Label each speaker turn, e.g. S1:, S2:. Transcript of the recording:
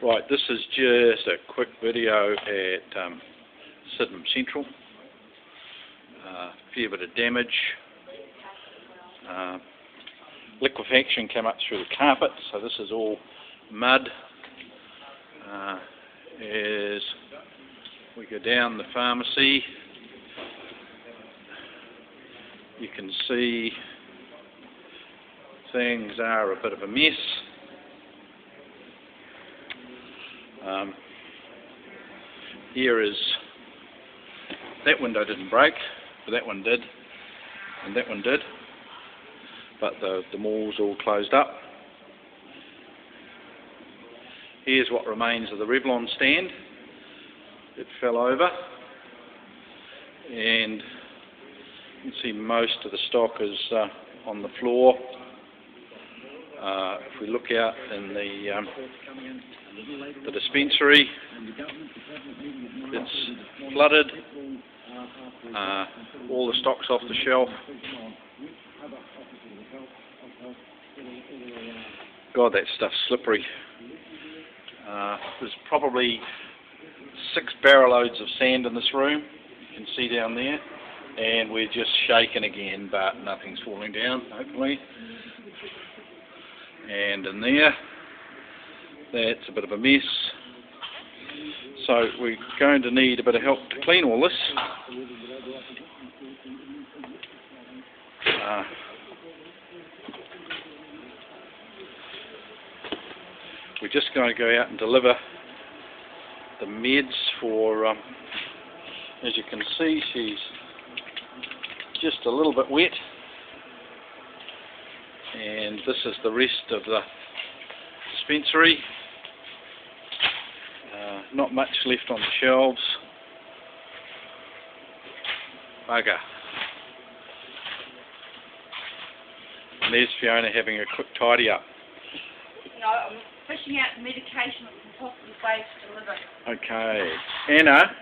S1: Right, this is just a quick video at Sydenham Central. Fair bit of damage. Liquefaction came up through the carpet, so this is all mud. As we go down the pharmacy, you can see things are a bit of a mess. Here is, that window didn't break, but that one did, and that one did, but the mall's all closed up. Here's what remains of the Revlon stand. It fell over, and you can see most of the stock is on the floor. If we look out in the dispensary, it's flooded. All the stock's off the shelf. God, that stuff's slippery. There's probably 6 barrel loads of sand in this room. You can see down there, and we're just shaking again, but nothing's falling down, hopefully. And in there, that's a bit of a mess. So we're going to need a bit of help to clean all this. We're just going to go out and deliver the meds for, as you can see, she's just a little bit wet. And this is the rest of the dispensary. Not much left on the shelves. Bugger. And there's Fiona having a quick tidy up.
S2: No, I'm fishing out the medication that can possibly waste to deliver.
S1: Okay. Anna,